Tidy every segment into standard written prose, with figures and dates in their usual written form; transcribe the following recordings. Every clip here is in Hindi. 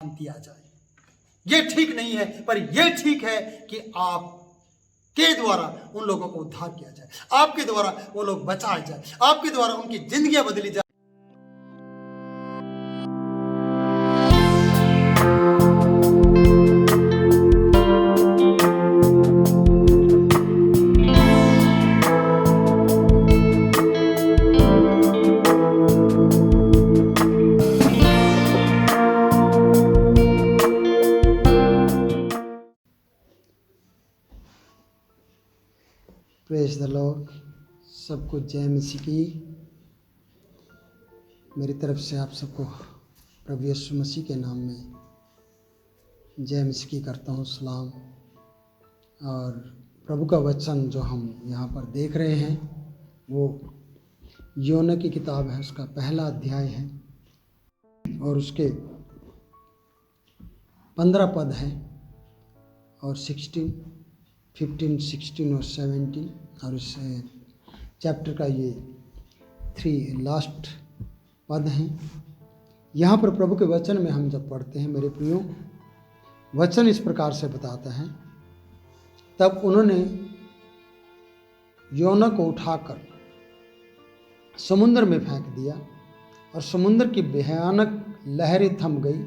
शांति आ जाए। ये ठीक नहीं है, पर यह ठीक है कि आप के द्वारा उन लोगों को उद्धार किया जाए, आपके द्वारा वो लोग बचाए जाए, आपके द्वारा उनकी जिंदगियां बदली जाए। Praise the Lord. सबको जय मसीह की। मेरी तरफ से आप सबको प्रभु यीशु मसीह के नाम में जय मसीह की करता हूँ सलाम। और प्रभु का वचन जो हम यहाँ पर देख रहे हैं वो योना की किताब है, उसका पहला अध्याय है और उसके 15 पद हैं और 16, 15, 16 और 17 और इस चैप्टर का ये 3 लास्ट पद हैं। यहाँ पर प्रभु के वचन में हम जब पढ़ते हैं मेरे प्रियो, वचन इस प्रकार से बताता है, तब उन्होंने योना को उठाकर समुद्र में फेंक दिया और समुद्र की भयानक लहरें थम गई।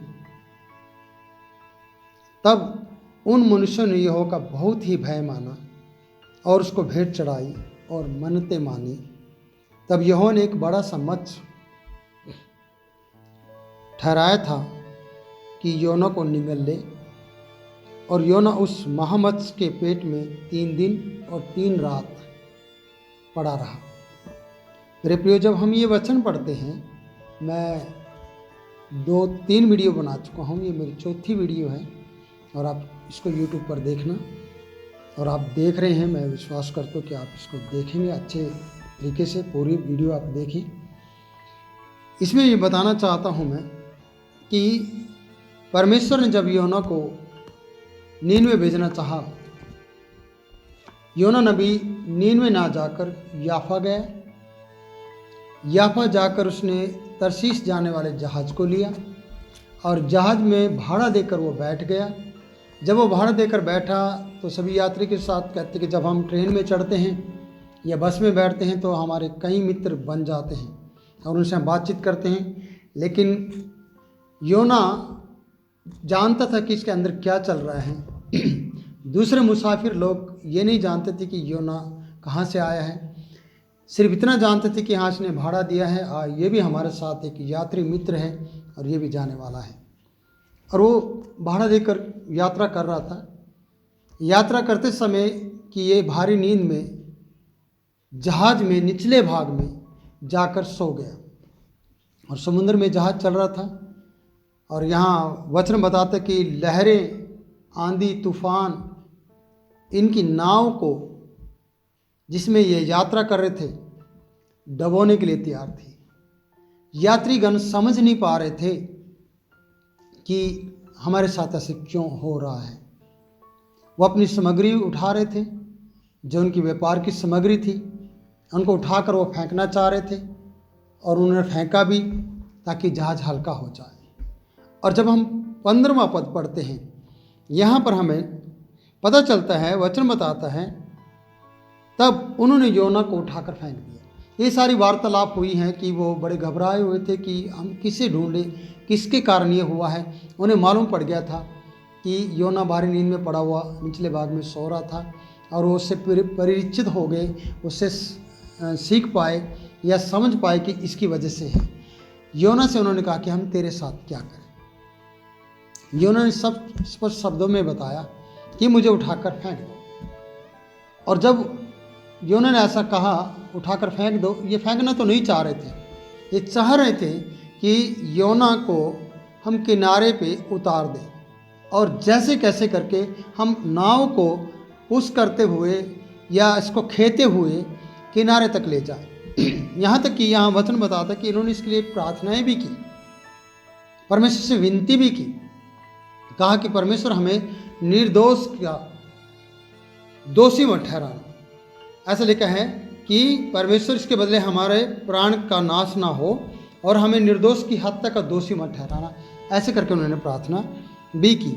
तब उन मनुष्यों ने यहोवा का बहुत ही भय माना और उसको भेंट चढ़ाई और मन्नतें मानी। तब यहोवा ने एक बड़ा सा मत्स्य ठहराया था कि योना को निगल ले, और योना उस महामत्स्य के पेट में 3 दिन और 3 रात पड़ा रहा। मेरे प्रियो, जब हम ये वचन पढ़ते हैं, मैं 2-3 वीडियो बना चुका हूँ, ये मेरी चौथी वीडियो है और आप इसको YouTube पर देखना। और आप देख रहे हैं, मैं विश्वास करता हूँ कि आप इसको देखेंगे अच्छे तरीके से, पूरी वीडियो आप देखें। इसमें ये बताना चाहता हूँ मैं कि परमेश्वर ने जब योना को नीनवे भेजना चाहा, योना नबी नीनवे ना जाकर याफा गया। याफा जाकर उसने तरसीस जाने वाले जहाज़ को लिया और जहाज़ में भाड़ा देकर वो बैठ गया। जब वो भाड़ा देकर बैठा तो सभी यात्री के साथ कहते कि जब हम ट्रेन में चढ़ते हैं या बस में बैठते हैं तो हमारे कई मित्र बन जाते हैं और उनसे हम बातचीत करते हैं। लेकिन योना जानता था कि इसके अंदर क्या चल रहा है। दूसरे मुसाफिर लोग ये नहीं जानते थे कि योना कहाँ से आया है, सिर्फ इतना जानते थे कि हाँ, इसने भाड़ा दिया है, ये भी हमारे साथ एक यात्री मित्र है और ये भी जाने वाला है। और वो भाड़ा देकर यात्रा कर रहा था। यात्रा करते समय कि ये भारी नींद में जहाज़ में निचले भाग में जाकर सो गया और समुद्र में जहाज़ चल रहा था। और यहाँ वचन बताते कि लहरें, आंधी, तूफान इनकी नाव को जिसमें ये यात्रा कर रहे थे डुबोने के लिए तैयार थी। यात्रीगण समझ नहीं पा रहे थे कि हमारे साथ ऐसे क्यों हो रहा है। वो अपनी सामग्री उठा रहे थे, जो उनकी व्यापार की सामग्री थी, उनको उठाकर वो फेंकना चाह रहे थे और उन्होंने फेंका भी ताकि जहाज़ हल्का हो जाए। और जब हम 15वां पद पढ़ते हैं, यहाँ पर हमें पता चलता है, वचन बताता है, तब उन्होंने योना को उठाकर फेंक दिया। ये सारी वार्तालाप हुई हैं कि वो बड़े घबराए हुए थे कि हम किसे ढूंढें, किसके कारण ये हुआ है। उन्हें मालूम पड़ गया था कि योना भारी नींद में पड़ा हुआ निचले भाग में सो रहा था और वो उससे परिचित हो गए, उससे सीख पाए या समझ पाए कि इसकी वजह से है। योना से उन्होंने कहा कि हम तेरे साथ क्या करें। योना ने सब स्पष्ट शब्दों में बताया कि मुझे उठाकर फेंक दो। और जब योना ने ऐसा कहा उठाकर फेंक दो, ये फेंकना तो नहीं चाह रहे थे, ये चाह रहे थे कि योना को हम किनारे पे उतार दें और जैसे कैसे करके हम नाव को पुश करते हुए या इसको खेते हुए किनारे तक ले जाएं। यहाँ तक कि यहाँ वचन बताता कि इन्होंने इसके लिए प्रार्थनाएं भी की, परमेश्वर से विनती भी की, कहा कि परमेश्वर हमें निर्दोष का दोषी मत ठहराना। ऐसा लिखा है कि परमेश्वर इसके बदले हमारे प्राण का नाश ना हो और हमें निर्दोष की हत्या का दोषी मत ठहराना। ऐसे करके उन्होंने प्रार्थना भी की।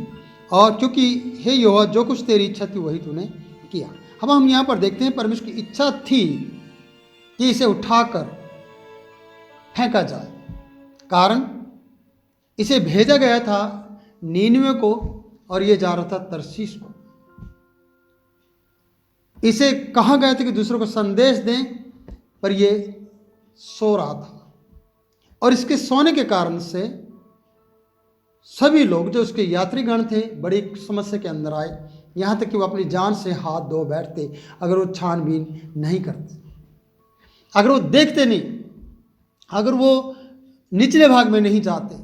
और क्योंकि हे यहोवा, जो कुछ तेरी इच्छा थी वही तूने किया। अब हम यहाँ पर देखते हैं परमेश्वर की इच्छा थी कि इसे उठाकर फेंका जाए। कारण इसे भेजा गया था नीनवे को और ये जा रहा था तरसीस को। इसे कहा गया था कि दूसरों को संदेश दें, पर ये सो रहा था और इसके सोने के कारण से सभी लोग जो उसके यात्रीगण थे बड़ी समस्या के अंदर आए, यहाँ तक कि वो अपनी जान से हाथ धो बैठते अगर वो छानबीन नहीं करते, अगर वो देखते नहीं, अगर वो निचले भाग में नहीं जाते,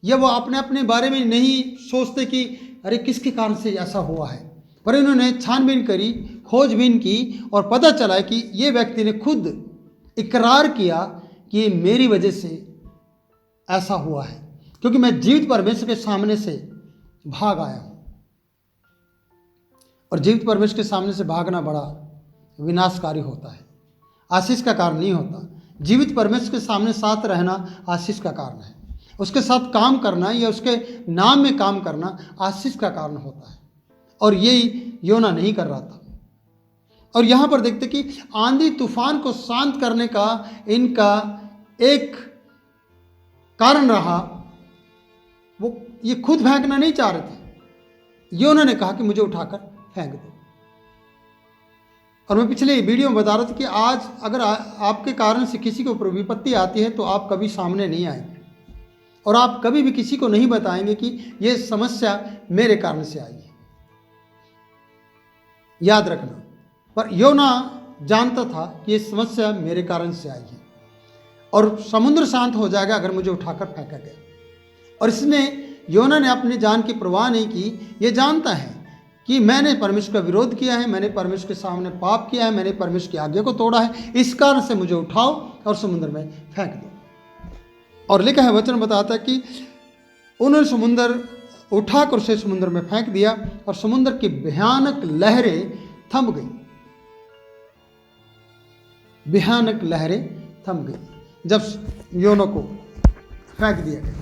या वो अपने अपने बारे में नहीं सोचते कि अरे किसके कारण से ऐसा हुआ है। पर इन्होंने छानबीन करी, खोजबीन की और पता चला कि ये व्यक्ति ने खुद इकरार किया कि मेरी वजह से ऐसा हुआ है, क्योंकि मैं जीवित परमेश्वर के सामने से भाग आया हूं। और जीवित परमेश्वर के सामने से भागना बड़ा विनाशकारी होता है, आशीष का कारण नहीं होता। जीवित परमेश्वर के सामने साथ रहना आशीष का कारण है। उसके साथ काम करना या उसके नाम में काम करना आशीष का कारण होता है, और यही योना नहीं कर रहा था। और यहाँ पर देखते कि आंधी तूफान को शांत करने का इनका एक कारण रहा, वो ये खुद फेंकना नहीं चाह रहे थे। योना ने कहा कि मुझे उठाकर फेंक दो। और मैं पिछले वीडियो में बता रहा था कि आज अगर आपके कारण से किसी के ऊपर विपत्ति आती है तो आप कभी सामने नहीं आएंगे और आप कभी भी किसी को नहीं बताएंगे कि ये समस्या मेरे कारण से आई है, याद रखना। पर योना जानता था कि ये समस्या मेरे कारण से आई है और समुद्र शांत हो जाएगा अगर मुझे उठाकर फेंका गया। और इसने योना ने अपनी जान की परवाह नहीं की। ये जानता है कि मैंने परमेश्वर का विरोध किया है, मैंने परमेश्वर के सामने पाप किया है, मैंने परमेश्वर की आज्ञा को तोड़ा है, इस कारण से मुझे उठाओ और समुद्र में फेंक दो। और लिखा है, वचन बताता है कि उन्होंने समुद्र उठाकर उसे समुद्र में फेंक दिया और समुद्र की भयानक लहरें थम गई। भयानक लहरें थम गई जब योना को फेंक दिया गया।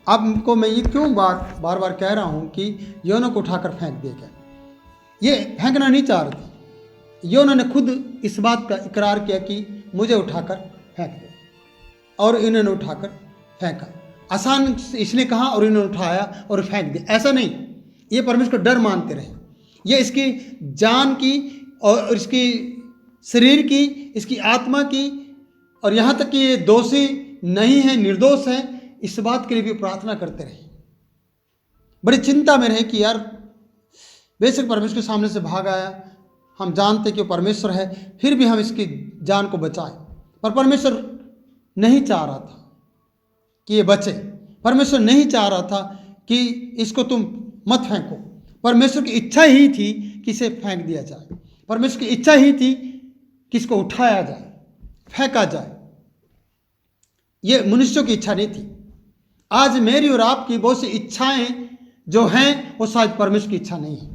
आपको मैं ये क्यों बार बार कह रहा हूं कि योना को उठाकर फेंक दिया गया। ये फेंकना नहीं चाह रहे थे। योना ने खुद इस बात का इकरार किया कि मुझे उठाकर फेंक दो, और इन्होंने उठाकर फेंका। आसान इसने कहा और इन्होंने उठाया और फेंक दिया, ऐसा नहीं। ये परमेश्वर को डर मानते रहे। ये इसकी जान की और इसकी शरीर की, इसकी आत्मा की, और यहाँ तक कि ये दोषी नहीं है, निर्दोष है, इस बात के लिए भी प्रार्थना करते रहे। बड़ी चिंता में रहे कि यार बेशक परमेश्वर के सामने से भाग आया, हम जानते कि वो परमेश्वर है, फिर भी हम इसकी जान को बचाएं। पर परमेश्वर नहीं चाह रहा था कि ये बचे। परमेश्वर नहीं चाह रहा था कि इसको तुम मत फेंको। परमेश्वर की इच्छा ही थी कि इसे फेंक दिया जाए। परमेश्वर की इच्छा ही थी कि इसको उठाया जाए, फेंका जाए। ये मनुष्यों की इच्छा नहीं थी। आज मेरी और आपकी बहुत सी इच्छाएं जो हैं वो शायद परमेश्वर की इच्छा नहीं है।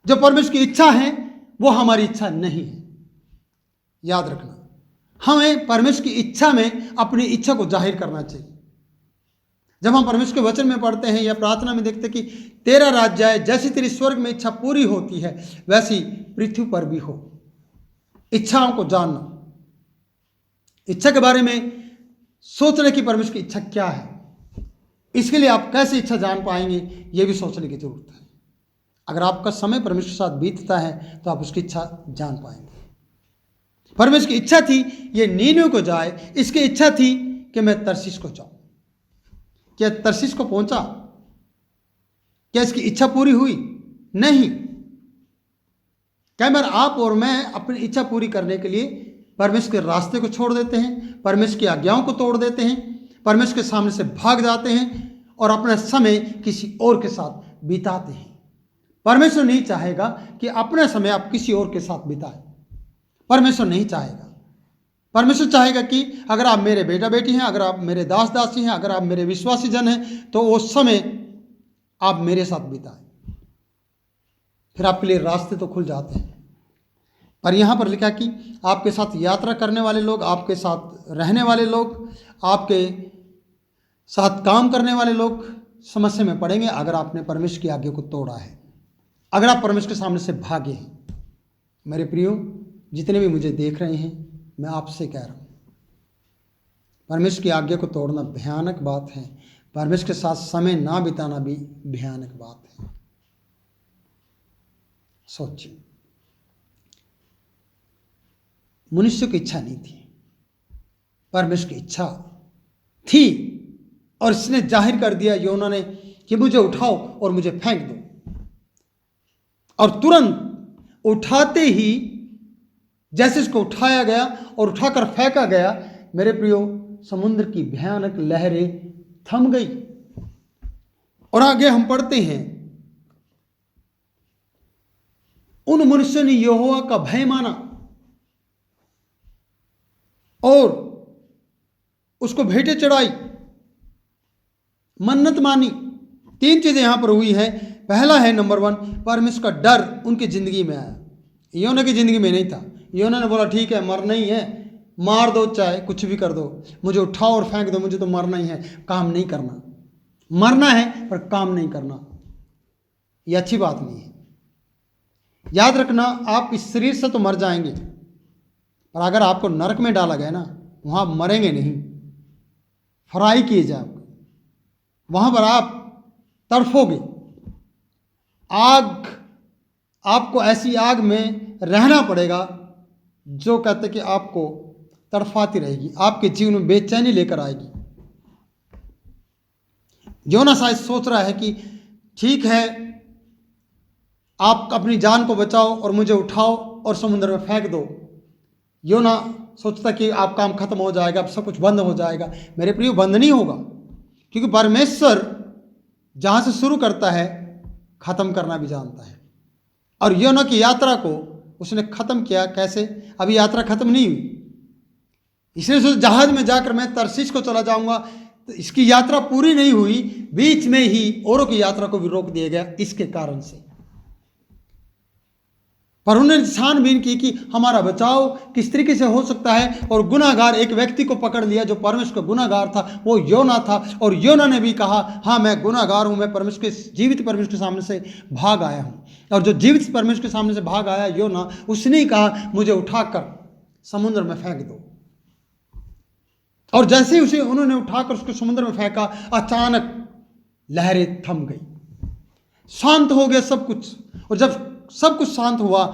जो परमेश्वर की इच्छा है वो हमारी इच्छा नहीं है। याद रखना, हमें परमेश्वर की इच्छा में अपनी इच्छा को जाहिर करना चाहिए। जब हम परमेश्वर के वचन में पढ़ते हैं या प्रार्थना में देखते कि तेरा राज्य आए, जैसी तेरी स्वर्ग में इच्छा पूरी होती है वैसी पृथ्वी पर भी हो। इच्छाओं को जानना, इच्छा के बारे में सोचने की परमेश्वर की इच्छा क्या है, इसके लिए आप कैसे इच्छा जान पाएंगे, ये भी सोचने की जरूरत है। अगर आपका समय परमेश्वर के साथ बीतता है तो आप उसकी इच्छा जान पाएंगे। परमेश्वर की इच्छा थी ये नीनवे को जाए, इसकी इच्छा थी कि मैं तरसीस को जाऊं। क्या तरसीस को पहुंचा? क्या इसकी इच्छा पूरी हुई? नहीं। क्या मैं आप और मैं अपनी इच्छा पूरी करने के लिए परमेश्वर के रास्ते को छोड़ देते हैं, परमेश्वर की आज्ञाओं को तोड़ देते हैं, परमेश्वर के सामने से भाग जाते हैं और अपना समय किसी और के साथ बिताते हैं? परमेश्वर नहीं चाहेगा कि अपना समय आप किसी और के साथ बिताएं। परमेश्वर नहीं चाहेगा। परमेश्वर चाहेगा कि अगर आप मेरे बेटा बेटी हैं, अगर आप मेरे दास दासी हैं, अगर आप मेरे विश्वासी जन हैं, तो वो समय आप मेरे साथ बिताएं। फिर आपके लिए रास्ते तो खुल जाते हैं। पर यहाँ पर लिखा कि आपके साथ यात्रा करने वाले लोग, आपके साथ रहने वाले लोग, आपके साथ काम करने वाले लोग समस्या में पड़ेंगे अगर आपने परमेश्वर की आज्ञा को तोड़ा है, अगर आप परमेश्वर के सामने से भागे हैं। मेरे प्रियो, जितने भी मुझे देख रहे हैं, मैं आपसे कह रहा हूँ, परमेश्वर की आज्ञा को तोड़ना भयानक बात है। परमेश्वर के साथ समय ना बिताना भी भयानक बात है। सोचिए, मनुष्य की इच्छा नहीं थी, परमेश्वर की इच्छा थी और इसने जाहिर कर दिया योना ने कि मुझे उठाओ और मुझे फेंक दो। और तुरंत उठाते ही जैसे इसको उठाया गया और उठाकर फेंका गया, मेरे प्रियो, समुद्र की भयानक लहरें थम गई। और आगे हम पढ़ते हैं, उन मनुष्यों ने यहोवा का भय माना और उसको भेंटें चढ़ाई, मन्नत मानी। 3 चीजें यहां पर हुई है। पहला है नंबर 1, परमेश्वर का डर उनकी जिंदगी में आया। योना की जिंदगी में नहीं था। योना ने बोला ठीक है, मरना ही है, मार दो, चाहे कुछ भी कर दो, मुझे उठाओ और फेंक दो, मुझे तो मरना ही है, काम नहीं करना। मरना है पर काम नहीं करना, यह अच्छी बात नहीं है। याद रखना, आप इस शरीर से तो मर जाएंगे, पर अगर आपको नरक में डाला गया ना, वहां आप मरेंगे नहीं, फ्राई किए जाओगे, वहां पर आप तड़फोगे। आग, आपको ऐसी आग में रहना पड़ेगा जो कहते कि आपको तड़फाती रहेगी, आपके जीवन में बेचैनी लेकर आएगी। योना शायद सोच रहा है कि ठीक है, आप अपनी जान को बचाओ और मुझे उठाओ और समुद्र में फेंक दो। योना सोचता कि आप काम खत्म हो जाएगा, अब सब कुछ बंद हो जाएगा। मेरे प्रिय, बंद नहीं होगा, क्योंकि परमेश्वर जहां से शुरू करता है खत्म करना भी जानता है। और योना की यात्रा को उसने खत्म किया। कैसे? अभी यात्रा खत्म नहीं हुई, इसलिए सोचा जहाज में जाकर मैं तरसीस को चला जाऊंगा। तो इसकी यात्रा पूरी नहीं हुई, बीच में ही औरों की यात्रा को भी रोक दिया गया इसके कारण से। पर उन्होंने छानबीन की कि हमारा बचाव किस तरीके से हो सकता है, और गुनाहगार एक व्यक्ति को पकड़ लिया जो परमेश्वर का गुनाहगार था, वो योना था। और योना ने भी कहा, हाँ मैं गुनाहगार हूं, मैं परमेश्वर के जीवित परमेश्वर के सामने से भाग आया हूं। और जो जीवित परमेश्वर के सामने से भाग आया योना, उसने ही कहा मुझे उठाकर समुद्र में फेंक दो। और जैसे ही उसे उन्होंने उठाकर उसको समुद्र में फेंका, अचानक लहरें थम गई, शांत हो गया सब कुछ। और जब सब कुछ शांत हुआ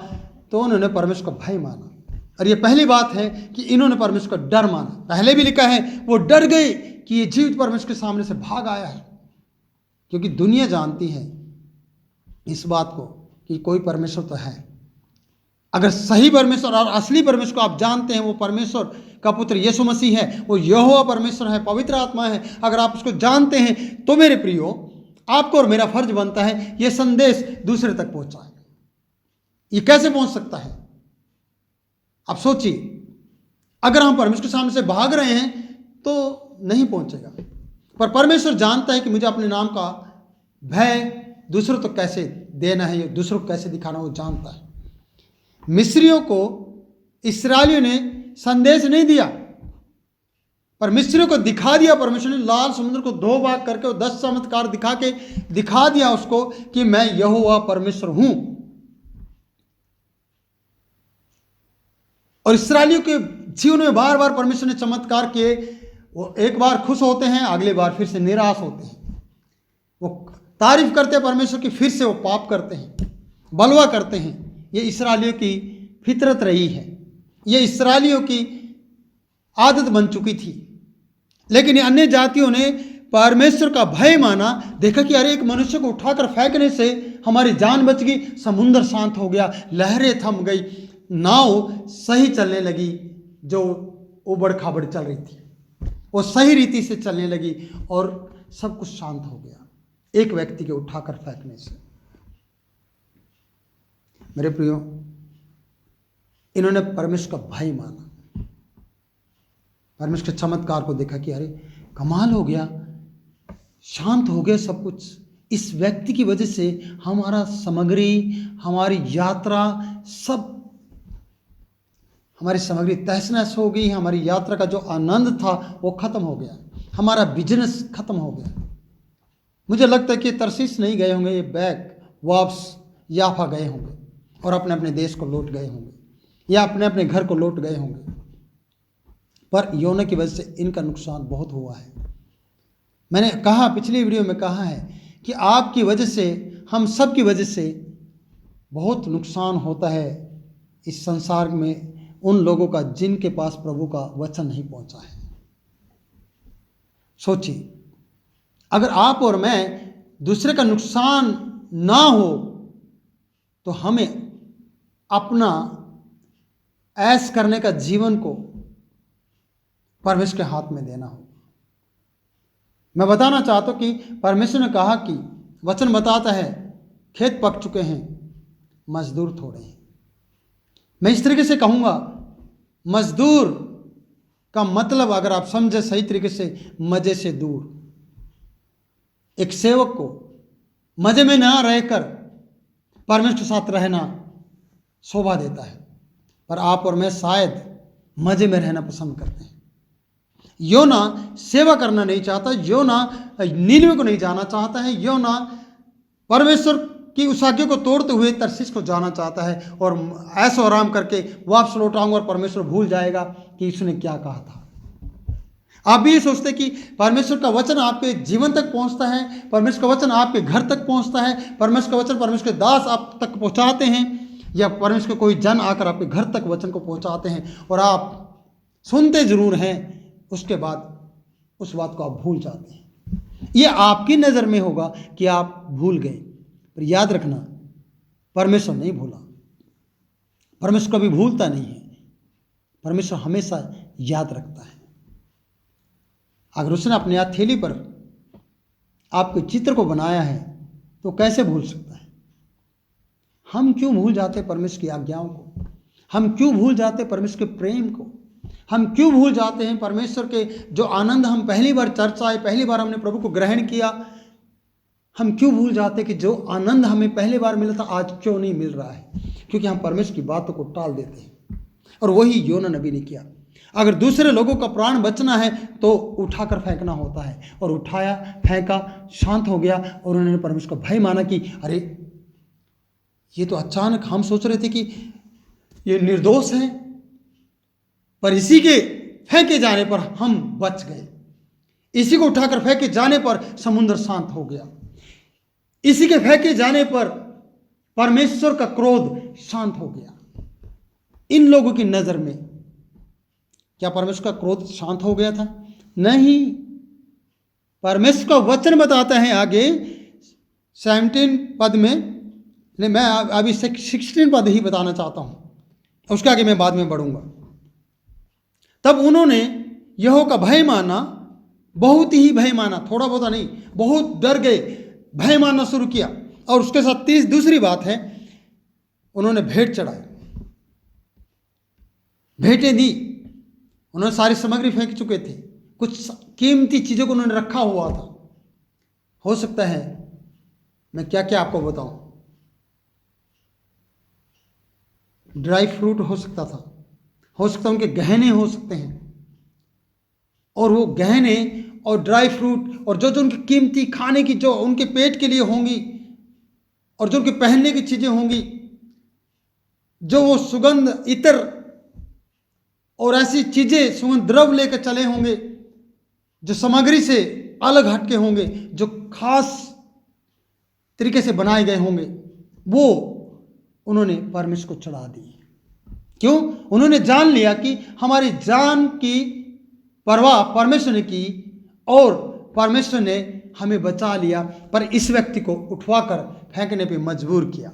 तो उन्होंने परमेश्वर का भय माना। और ये पहली बात है कि इन्होंने परमेश्वर का डर माना। पहले भी लिखा है वो डर गए कि ये जीवित परमेश्वर के सामने से भाग आया है, क्योंकि दुनिया जानती है इस बात को कि कोई परमेश्वर तो है। अगर सही परमेश्वर और असली परमेश्वर को आप जानते हैं, वो परमेश्वर का पुत्र यीशु मसीह है, वो यहोवा परमेश्वर है, पवित्र आत्मा है, अगर आप उसको जानते हैं तो मेरे प्रियो, आपको और मेरा फर्ज बनता है ये संदेश दूसरे तक पहुंचाए। ये कैसे पहुंच सकता है? आप सोचिए, अगर हम परमेश्वर के सामने से भाग रहे हैं तो नहीं पहुंचेगा, पर परमेश्वर जानता है कि मुझे अपने नाम का भय दूसरों तक कैसे देना है, दूसरों को कैसे दिखाना, वो जानता है। मिस्रियों को इस्राएलियों ने संदेश नहीं दिया, पर मिस्रियों को दिखा दिया परमेश्वर ने। लाल समुद्र को 2 भाग करके 10 चमत्कार दिखा दिया उसको कि मैं यहोवा परमेश्वर हूं। और इस्राएलियों के जीवन में बार बार परमेश्वर ने चमत्कार किए। वो एक बार खुश होते हैं, अगले बार फिर से निराश होते हैं। वो तारीफ करते हैं परमेश्वर की, फिर से वो पाप करते हैं, बलवा करते हैं। ये इस्राएलियों की फितरत रही है, ये इस्राएलियों की आदत बन चुकी थी। लेकिन अन्य जातियों ने परमेश्वर का भय माना, देखा कि अरे एक मनुष्य को उठाकर फेंकने से हमारी जान बच गई, समुद्र शांत हो गया, लहरें थम गई, नाव सही चलने लगी, जो उबड़ खाबड़ चल रही थी वो सही रीति से चलने लगी और सब कुछ शांत हो गया एक व्यक्ति के उठाकर फेंकने से। मेरे प्रियो, इन्होंने परमेश्वर का भय माना, परमेश्वर के चमत्कार को देखा कि अरे कमाल हो गया, शांत हो गया सब कुछ। इस व्यक्ति की वजह से हमारा सामग्री, हमारी यात्रा, सब हमारी सामग्री तहस नहस हो गई, हमारी यात्रा का जो आनंद था वो खत्म हो गया। हमारा बिजनेस खत्म हो गया। मुझे लगता है कि तरसीस नहीं गए होंगे, ये बैग वापस याफा गए होंगे और अपने अपने देश को लौट गए होंगे या अपने अपने घर को लौट गए होंगे। पर योना की वजह से इनका नुकसान बहुत हुआ है। मैंने कहा, पिछली वीडियो में कहा है कि आपकी वजह से, हम सब की वजह से बहुत नुकसान होता है इस संसार में उन लोगों का जिनके पास प्रभु का वचन नहीं पहुंचा है। सोचिए, अगर आप और मैं दूसरे का नुकसान ना हो तो हमें अपना ऐश करने का जीवन को परमेश्वर के हाथ में देना होगा। मैं बताना चाहता हूं कि परमेश्वर ने कहा कि वचन बताता है खेत पक चुके हैं, मजदूर थोड़े हैं। मैं इस तरीके से कहूँगा, मजदूर का मतलब अगर आप समझे सही तरीके से, मज़े से दूर। एक सेवक को मज़े में ना रहकर परमेश्वर के साथ रहना शोभा देता है, पर आप और मैं शायद मज़े में रहना पसंद करते हैं। योना सेवा करना नहीं चाहता, योना नीनवे को नहीं जाना चाहता है, योना परमेश्वर की उस आज्ञा को तोड़ते हुए तरसीस को जाना चाहता है और ऐसा आराम करके वापस लौट आऊंगा और परमेश्वर भूल जाएगा कि उसने क्या कहा था। आप भी ये सोचते कि परमेश्वर का वचन आपके जीवन तक पहुंचता है, परमेश्वर का वचन आपके घर तक पहुंचता है, परमेश्वर का वचन परमेश्वर के दास आप तक पहुंचाते हैं, या परमेश्वर के कोई जन आकर आपके घर तक वचन को पहुंचाते हैं और आप सुनते जरूर हैं, उसके बाद उस बात को आप भूल जाते हैं। ये आपकी नज़र में होगा कि आप भूल गए, पर याद रखना परमेश्वर नहीं भूला, परमेश्वर कभी भूलता नहीं है, परमेश्वर हमेशा याद रखता है। अगर उसने अपने हथेली पर आपके चित्र को बनाया है तो कैसे भूल सकता है। हम क्यों भूल जाते परमेश्वर की आज्ञाओं को, हम क्यों भूल जाते परमेश्वर के प्रेम को, हम क्यों भूल जाते हैं परमेश्वर के जो आनंद हम पहली बार चर्च आए, पहली बार हमने प्रभु को ग्रहण किया, हम क्यों भूल जाते कि जो आनंद हमें पहली बार मिला था आज क्यों नहीं मिल रहा है। क्योंकि हम परमेश्वर की बातों को टाल देते हैं, और वही योना नबी ने किया। अगर दूसरे लोगों का प्राण बचना है तो उठाकर फेंकना होता है, और उठाया, फेंका, शांत हो गया, और उन्होंने परमेश्वर का भय माना कि अरे ये तो अचानक, हम सोच रहे थे कि ये निर्दोष है, पर इसी के फेंके जाने पर हम बच गए, इसी को उठाकर फेंके जाने पर समुद्र शांत हो गया, इसी के फेंके जाने पर परमेश्वर का क्रोध शांत हो गया। इन लोगों की नजर में क्या परमेश्वर का क्रोध शांत हो गया था? नहीं। परमेश्वर का वचन बताता है आगे 17 पद में, मैं अभी 16 पद ही बताना चाहता हूं, उसके आगे मैं बाद में बढ़ूंगा। तब उन्होंने यहोवा का भय माना, बहुत ही भय माना, थोड़ा बहुत नहीं, बहुत डर गए, भय मानना शुरू किया। और उसके साथ दूसरी बात है, उन्होंने भेंट चढ़ाई, भेंटें दी। उन्होंने सारी सामग्री फेंक चुके थे, कुछ कीमती चीज़ों को उन्होंने रखा हुआ था। हो सकता है मैं क्या क्या आपको बताऊं, ड्राई फ्रूट हो सकता था, हो सकता है उनके गहने हो सकते हैं, और वो गहने और ड्राई फ्रूट और जो जो उनकी कीमती खाने की, जो उनके पेट के लिए होंगी, और जो उनके पहनने की चीज़ें होंगी, जो वो सुगंध, इत्र और ऐसी चीज़ें, सुगंध द्रव्य लेकर चले होंगे, जो सामग्री से अलग हटके होंगे, जो खास तरीके से बनाए गए होंगे, वो उन्होंने परमेश्वर को चढ़ा दिए। क्यों? उन्होंने जान लिया कि हमारी जान की परवाह परमेश्वर ने की और परमेश्वर ने हमें बचा लिया, पर इस व्यक्ति को उठवाकर फेंकने पे मजबूर किया।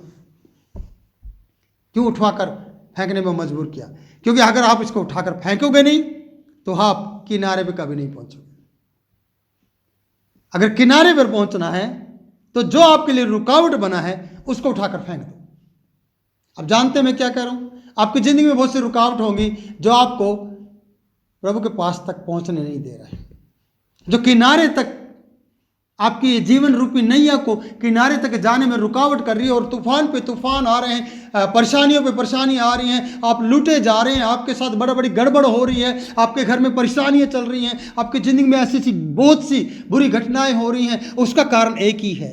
क्यों उठवाकर फेंकने पे मजबूर किया? क्योंकि अगर आप इसको उठाकर फेंकोगे नहीं तो आप किनारे पे कभी नहीं पहुंचोगे। अगर किनारे पर पहुंचना है तो जो आपके लिए रुकावट बना है उसको उठाकर फेंक दो। अब जानते हैं मैं क्या कह रहा हूं? आपकी जिंदगी में बहुत सी रुकावट होंगी जो आपको प्रभु के पास तक पहुंचने नहीं दे रहा है, जो किनारे तक आपकी ये जीवन रूपी नैया को किनारे तक जाने में रुकावट कर रही है और तूफान पे तूफान आ रहे हैं, परेशानियों पे परेशानी आ रही हैं, आप लूटे जा रहे हैं, आपके साथ बड़ा बड़ी गड़बड़ हो रही है, आपके घर में परेशानियां चल रही हैं, आपकी ज़िंदगी में ऐसी सी बहुत सी बुरी घटनाएं हो रही हैं। उसका कारण एक ही है,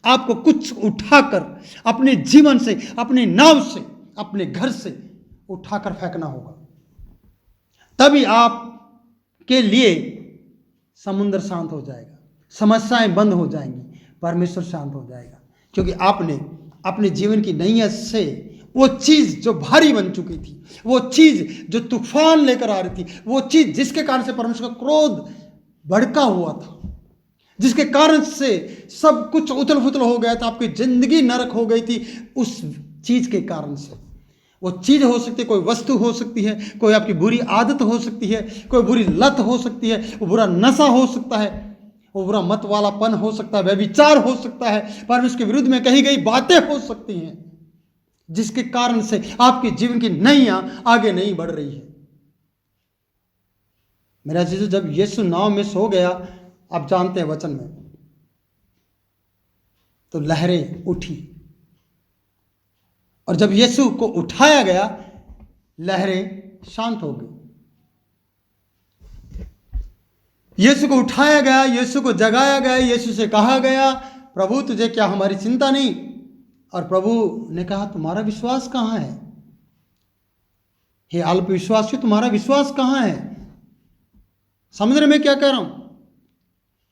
आपको कुछ उठाकर अपने जीवन से, अपनी नाव से, अपने घर से उठाकर फेंकना होगा, तभी आपके लिए समुद्र शांत हो जाएगा, समस्याएं बंद हो जाएंगी, परमेश्वर शांत हो जाएगा। क्योंकि आपने अपने जीवन की नैया से वो चीज़ जो भारी बन चुकी थी, वो चीज़ जो तूफान लेकर आ रही थी, वो चीज़ जिसके कारण से परमेश्वर का क्रोध भड़का हुआ था, जिसके कारण से सब कुछ उथल पुथल हो गया था, आपकी ज़िंदगी नरक हो गई थी, उस चीज़ के कारण से। वो चीज़ हो सकती है, कोई वस्तु हो सकती है, कोई आपकी बुरी आदत हो सकती है, कोई बुरी लत हो सकती है, वो बुरा नशा हो सकता है, वो बुरा मत वालापन हो सकता है, व्यभिचार हो सकता है, परमेश्वर के विरुद्ध में कही गई बातें हो सकती हैं, जिसके कारण से आपके जीवन की नैया आगे नहीं बढ़ रही है। मेरा जीसस जब यीशु नाव में सो गया, आप जानते हैं वचन में, तो लहरें उठी, और जब यीशु को उठाया गया, लहरें शांत हो गई। यीशु को उठाया गया, यीशु को जगाया गया, यीशु से कहा गया, प्रभु तुझे क्या हमारी चिंता नहीं? और प्रभु ने कहा, तुम्हारा विश्वास कहाँ है? हे अल्प विश्वासियों, तुम्हारा विश्वास कहाँ है? समझ रहे मैं क्या कह रहा हूं?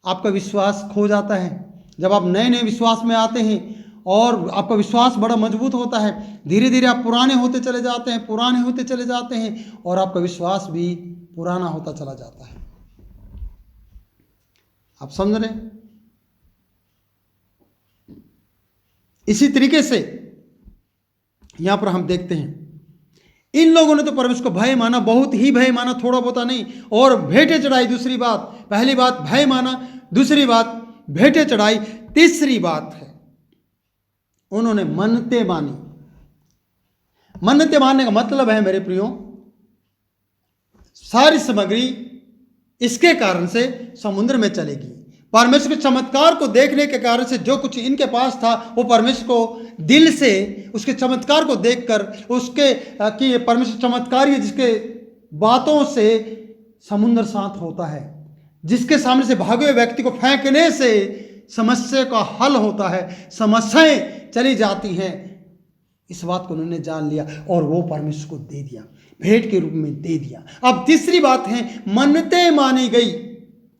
आपका विश्वास खो जाता है जब आप नए नए विश्वास में आते हैं, और आपका विश्वास बड़ा मजबूत होता है। धीरे धीरे आप पुराने होते चले जाते हैं, पुराने होते चले जाते हैं, और आपका विश्वास भी पुराना होता चला जाता है। आप समझ रहे? इसी तरीके से यहां पर हम देखते हैं, इन लोगों ने तो परमेश्वर को भय माना, बहुत ही भय माना, थोड़ा बहुत नहीं, और भेंटें चढ़ाई। दूसरी बात, पहली बात भय माना, दूसरी बात भेंटें चढ़ाई, तीसरी बात है उन्होंने मन्नतें मानी। मन्नतें मानने का मतलब है मेरे प्रियो, सारी सामग्री इसके कारण से समुद्र में चलेगी। परमेश्वर के चमत्कार को देखने के कारण से जो कुछ इनके पास था, वो परमेश्वर को दिल से उसके चमत्कार को देखकर, उसके कि परमेश्वर चमत्कार है जिसके बातों से समुद्र शांत होता है, जिसके सामने से भागे हुए व्यक्ति को फेंकने से समस्या का हल होता है, समस्याएं चली जाती हैं। इस बात को उन्होंने जान लिया और वो परमेश्वर को दे दिया, भेंट के रूप में दे दिया। अब तीसरी बात है, मन्नतें मानी गई।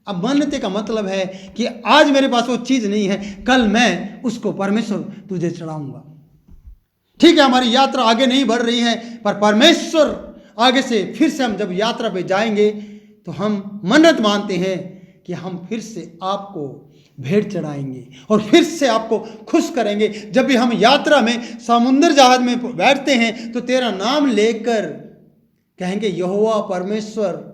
अब मन्नतें का मतलब है कि आज मेरे पास वो चीज नहीं है, कल मैं उसको परमेश्वर तुझे चढ़ाऊंगा। ठीक है, हमारी यात्रा आगे नहीं बढ़ रही है, पर परमेश्वर आगे से फिर से हम जब यात्रा पे जाएंगे तो हम मन्नत मानते हैं कि हम फिर से आपको भेंट चढ़ाएंगे और फिर से आपको खुश करेंगे। जब भी हम यात्रा में समुद्र जहाज में बैठते हैं तो तेरा नाम लेकर कहेंगे, यहोवा परमेश्वर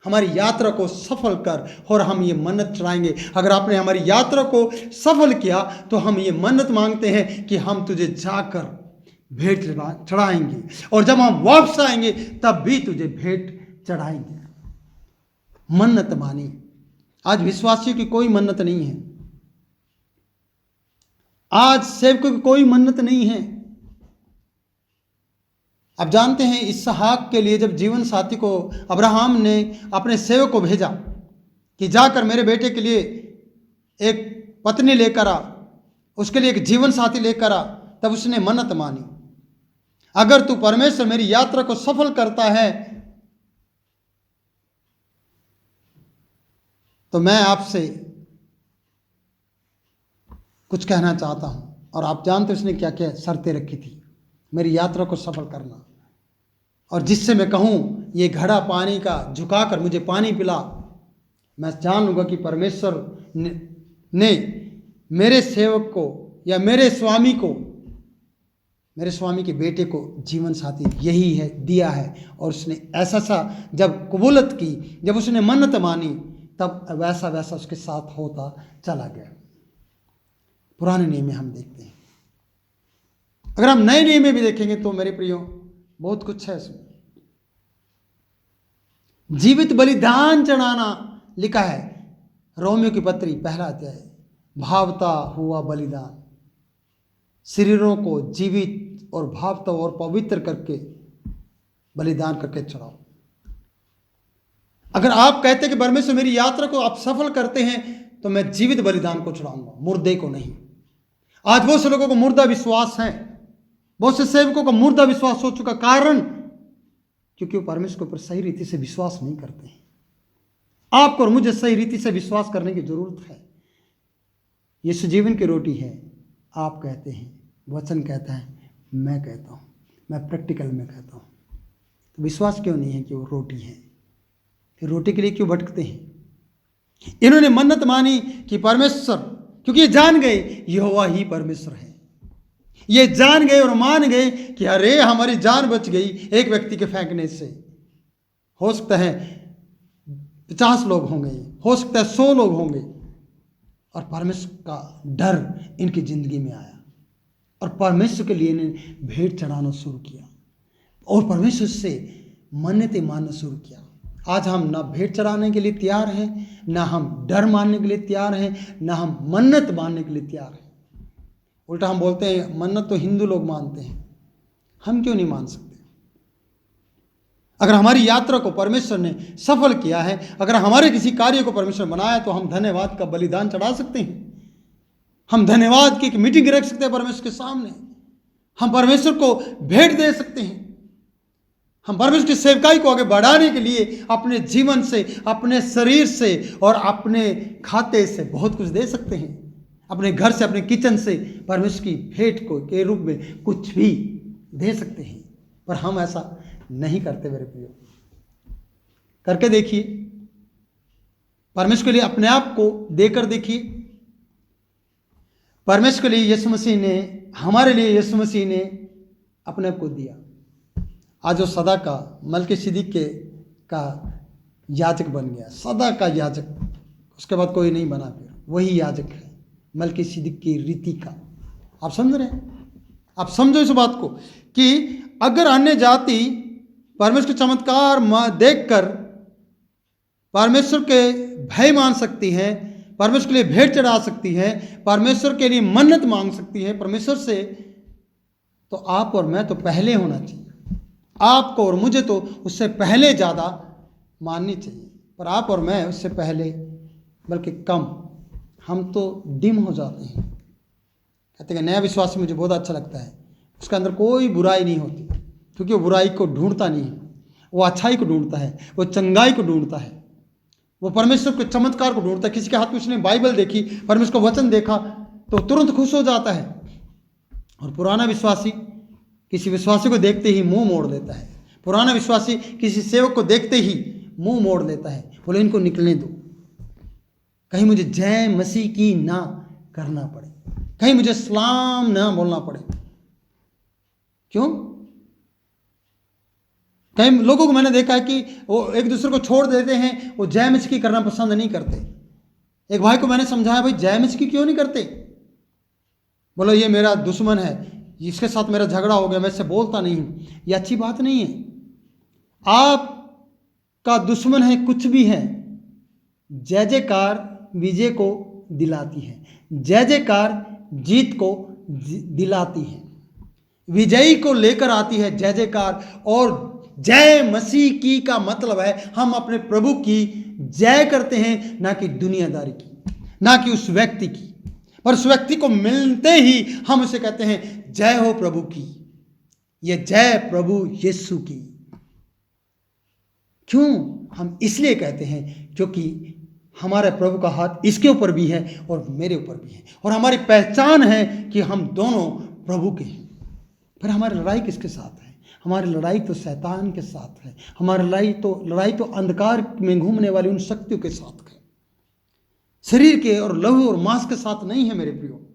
हमारी यात्रा को सफल कर, और हम ये मन्नत चढ़ाएंगे। अगर आपने हमारी यात्रा को सफल किया तो हम ये मन्नत मांगते हैं कि हम तुझे जाकर भेंट चढ़ाएंगे, और जब हम वापस आएंगे तब भी तुझे भेंट चढ़ाएंगे। मन्नत मानी। आज विश्वासियों की कोई मन्नत नहीं है, आज सेवकों की कोई मन्नत नहीं है। आप जानते हैं, इसहाक के लिए जब जीवन साथी को अब्राहम ने अपने सेवक को भेजा कि जाकर मेरे बेटे के लिए एक पत्नी लेकर आ, उसके लिए एक जीवन साथी लेकर आ, तब उसने मन्नत मानी, अगर तू परमेश्वर मेरी यात्रा को सफल करता है तो मैं आपसे कुछ कहना चाहता हूं। और आप जानते उसने क्या क्या शर्तें रखी थी, मेरी यात्रा को सफल करना, और जिससे मैं कहूं ये घड़ा पानी का झुकाकर मुझे पानी पिला, मैं जान लूंगा कि परमेश्वर ने मेरे सेवक को या मेरे स्वामी को, मेरे स्वामी के बेटे को जीवन साथी यही है दिया है। और उसने ऐसा सा जब कबूलत की, जब उसने मन्नत मानी, तब वैसा वैसा उसके साथ होता चला गया। पुराने नियम में हम देखते हैं। अगर हम नए नियम में भी देखेंगे तो मेरे प्रियो बहुत कुछ है इसमें। जीवित बलिदान चढ़ाना लिखा है रोमियो की पत्री 1 अध्याय भावता हुआ बलिदान, शरीरों को जीवित और भावता और पवित्र करके बलिदान करके चढ़ाओ। अगर आप कहते कि परमेश्वर मेरी यात्रा को आप सफल करते हैं तो मैं जीवित बलिदान को चढ़ाऊंगा, मुर्दे को नहीं। आज बहुत से लोगों को मुर्दा विश्वास है, बहुत से सेवकों का मुर्दा विश्वास हो चुका। कारण क्योंकि वो परमेश्वर के ऊपर सही रीति से विश्वास नहीं करते हैं। आपको और मुझे सही रीति से विश्वास करने की जरूरत है। यीशु जीवन की रोटी है, आप कहते हैं, वचन कहता है, मैं कहता हूं, मैं प्रैक्टिकल में कहता हूं। तो विश्वास क्यों नहीं है कि वो रोटी है? फिर रोटी के लिए क्यों भटकते हैं? इन्होंने मन्नत मानी कि परमेश्वर, क्योंकि ये जान गए यहोवा ही परमेश्वर है। ये जान गए और मान गए कि अरे हमारी जान बच गई एक व्यक्ति के फेंकने से। हो सकता है 50 लोग होंगे, हो सकता है 100 लोग होंगे, और परमेश्वर का डर इनकी जिंदगी में आया और परमेश्वर के लिए इन्हें भेंट चढ़ाना शुरू किया और परमेश्वर से मन्नतें मानना शुरू किया। आज हम ना भेंट चढ़ाने के लिए तैयार हैं, ना हम डर मानने के लिए तैयार हैं, ना हम मन्नत मानने के लिए तैयार हैं। उल्टा हम बोलते हैं मन्नत तो हिंदू लोग मानते हैं, हम क्यों नहीं मान सकते? अगर हमारी यात्रा को परमेश्वर ने सफल किया है, अगर हमारे किसी कार्य को परमेश्वर बनाया, तो हम धन्यवाद का बलिदान चढ़ा सकते हैं। हम धन्यवाद की एक मीटिंग रख सकते हैं परमेश्वर के सामने। हम परमेश्वर को भेंट दे सकते हैं। हम परमेश्वर की सेवकाई को आगे बढ़ाने के लिए अपने जीवन से, अपने शरीर से और अपने खाते से बहुत कुछ दे सकते हैं। अपने घर से, अपने किचन से परमेश्वर की भेंट को के रूप में कुछ भी दे सकते हैं। पर हम ऐसा नहीं करते मेरे प्रियो। करके देखिए, परमेश्वर के लिए अपने आप को देकर देखिए। परमेश्वर के लिए यीशु मसीह ने, हमारे लिए यीशु मसीह ने अपने आप को दिया। आज वो सदा का मलकीसिदक का याजक बन गया, सदा का याजक। उसके बाद कोई नहीं बना, फिर वही याजक है मलकीसिदक की रीति का। आप समझ रहे हैं? आप समझो इस बात को कि अगर अन्य जाति परमेश्वर के चमत्कार देखकर परमेश्वर के भय मान सकती है, परमेश्वर के लिए भेंट चढ़ा सकती है, परमेश्वर के लिए मन्नत मांग सकती है परमेश्वर से, तो आप और मैं तो पहले होना चाहिए। आपको और मुझे तो उससे पहले ज़्यादा माननी चाहिए, पर आप और मैं उससे पहले बल्कि कम, हम तो डिम हो जाते हैं। कहते हैं नया विश्वास मुझे बहुत अच्छा लगता है, उसके अंदर कोई बुराई नहीं होती, क्योंकि वो बुराई को ढूंढता नहीं है, वो अच्छाई को ढूंढता है, वो चंगाई को ढूंढता है, वो परमेश्वर के चमत्कार को ढूंढता है। किसी के हाथ में उसने बाइबल देखी, परमेश्वर का वचन देखा, तो तुरंत खुश हो जाता है। और पुराना विश्वासी किसी विश्वासी को देखते ही मुंह मोड़ लेता है। पुराना विश्वासी किसी सेवक को देखते ही मुंह मोड़ लेता है, बोले इनको निकलने दो, कहीं मुझे जय मसीह की ना करना पड़े, कहीं मुझे सलाम ना बोलना पड़े। क्यों? कई लोगों को मैंने देखा है कि वो एक दूसरे को छोड़ देते हैं, वो जय मसीह की करना पसंद नहीं करते। एक भाई को मैंने समझाया, भाई जय मसीह की क्यों नहीं करते? बोलो ये मेरा दुश्मन है, इसके साथ मेरा झगड़ा हो गया, मैं इससे बोलता नहीं हूं। ये अच्छी बात नहीं है। आपका दुश्मन है कुछ भी है, जय जयकार विजय को दिलाती है, जय जयकार जीत को दिलाती है, विजयी को लेकर आती है जय जयकार। और जय मसीह की का मतलब है हम अपने प्रभु की जय करते हैं, ना कि दुनियादारी की, ना कि उस व्यक्ति की। पर उस व्यक्ति को मिलते ही हम उसे कहते हैं जय हो प्रभु की, ये जय प्रभु यीशु की। क्यों हम इसलिए कहते हैं? क्योंकि हमारे प्रभु का हाथ इसके ऊपर भी है और मेरे ऊपर भी है, और हमारी पहचान है कि हम दोनों प्रभु के हैं। फिर हमारी लड़ाई किसके साथ है? हमारी लड़ाई तो शैतान के साथ है, हमारी लड़ाई तो अंधकार में घूमने वाली उन शक्तियों के साथ है, शरीर के और लहू और मांस के साथ नहीं है मेरे प्रियो।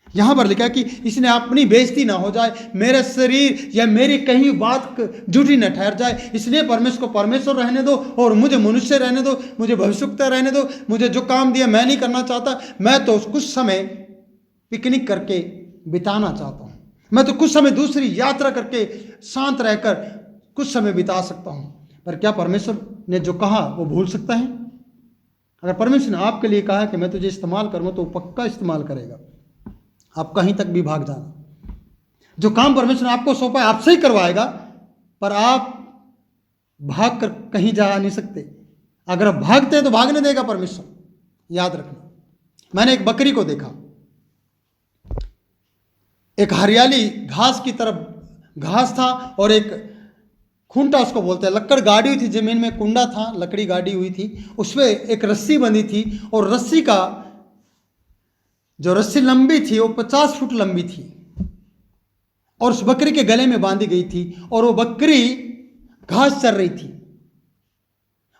यहां पर लिखा है कि इसने अपनी बेइज्जती ना हो जाए, मेरे शरीर या मेरी कहीं बात झूठी न ठहर जाए, इसलिए परमेश्वर को परमेश्वर रहने दो और मुझे मनुष्य रहने दो, मुझे भविष्यवक्ता रहने दो। मुझे जो काम दिया मैं नहीं करना चाहता, मैं तो कुछ समय पिकनिक करके बिताना चाहता हूं, मैं तो कुछ समय दूसरी यात्रा करके शांत रहकर कुछ समय बिता सकता हूं। पर क्या परमेश्वर ने जो कहा वो भूल सकता है? अगर परमेश्वर ने आपके लिए कहा है कि मैं तुझे इस्तेमाल करूँगा तो वो पक्का इस्तेमाल करेगा। आप कहीं तक भी भाग जाना, जो काम परमेश्वर ने आपको सौंपा है आपसे ही करवाएगा, पर आप भाग कर कहीं जा नहीं सकते। अगर आप भागते हैं तो भागने देगा परमेश्वर, याद रखना। मैंने एक बकरी को देखा, एक हरियाली घास की तरफ घास था और एक खूंटा उसको बोलते हैं, लक्कड़ गाड़ी हुई थी, जमीन में कुंडा था, लकड़ी गाड़ी हुई थी, उसमें एक रस्सी बंधी थी और रस्सी का जो रस्सी लंबी थी वो 50 फुट लंबी थी और उस बकरी के गले में बांधी गई थी और वो बकरी घास चर रही थी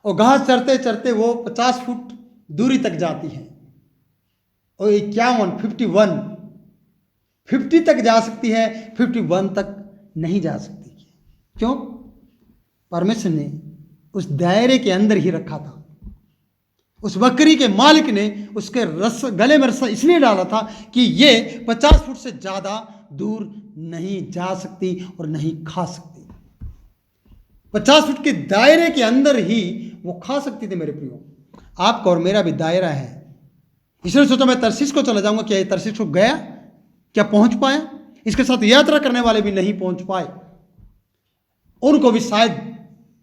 और घास चरते चरते वो 50 फुट दूरी तक जाती है और 50 तक जा सकती है, 51 तक नहीं जा सकती। क्यों? परमेश्वर ने उस दायरे के अंदर ही रखा था। उस बकरी के मालिक ने उसके गले में रस्सा इसलिए डाला था कि ये 50 फुट से ज़्यादा दूर नहीं जा सकती और नहीं खा सकती। 50 फुट के दायरे के अंदर ही वो खा सकती थी। मेरे प्रियो, आपका और मेरा भी दायरा है। इसलिए सोचा मैं तरसीस को चला जाऊंगा। क्या ये तरसीस को गया? क्या पहुंच पाया? इसके साथ यात्रा करने वाले भी नहीं पहुंच पाए। उनको भी शायद,